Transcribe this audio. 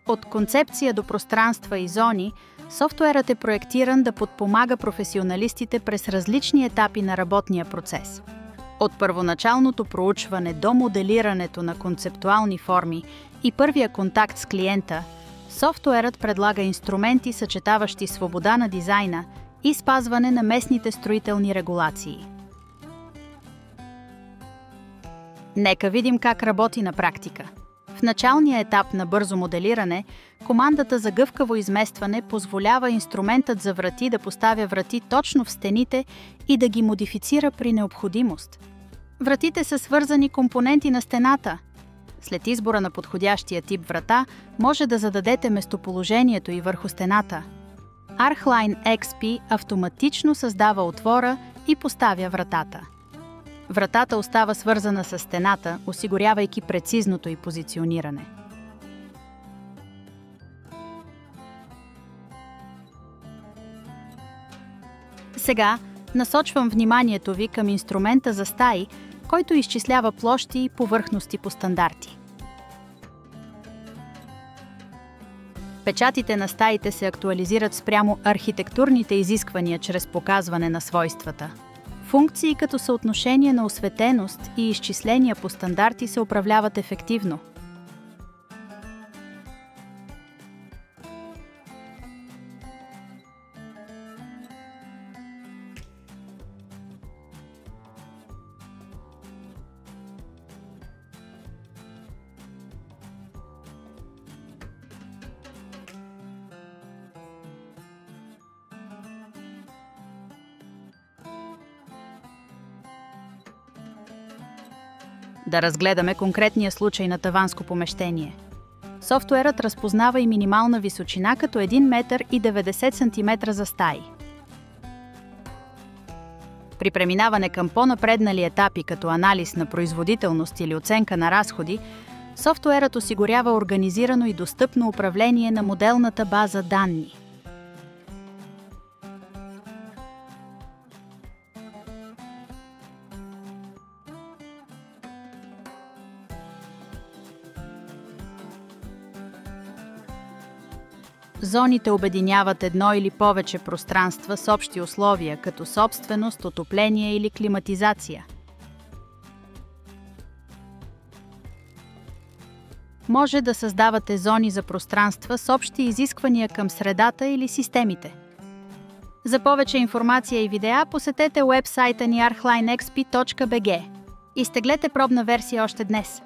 От концепция до пространства и зони, софтуерът е проектиран да подпомага професионалистите през различни етапи на работния процес. От първоначалното проучване до моделирането на концептуални форми и първия контакт с клиента, софтуерът предлага инструменти, съчетаващи свобода на дизайна и спазване на местните строителни регулации. Нека видим как работи на практика. В началния етап на бързо моделиране, командата за гъвкаво изместване позволява инструментът за врати да поставя врати точно в стените и да ги модифицира при необходимост. Вратите са свързани компоненти на стената. След избора на подходящия тип врата, може да зададете местоположението й върху стената. Archline XP автоматично създава отвора и поставя вратата. Вратата остава свързана с стената, осигурявайки прецизното й позициониране. Сега насочвам вниманието ви към инструмента за стаи, който изчислява площи и повърхности по стандарти. Печатите на стаите се актуализират спрямо архитектурните изисквания чрез показване на свойствата. Функции като съотношение на осветеност и изчисления по стандарти се управляват ефективно. Да разгледаме конкретния случай на таванско помещение. Софтуерът разпознава и минимална височина като 1 метър и 90 см за стаи. При преминаване към по-напреднали етапи като анализ на производителност или оценка на разходи, софтуерът осигурява организирано и достъпно управление на моделната база данни. Зоните обединяват едно или повече пространства с общи условия, като собственост, отопление или климатизация. Може да създавате зони за пространства с общи изисквания към средата или системите. За повече информация и видеа посетете уебсайта ни archlinexp.bg. Изтеглете пробна версия още днес.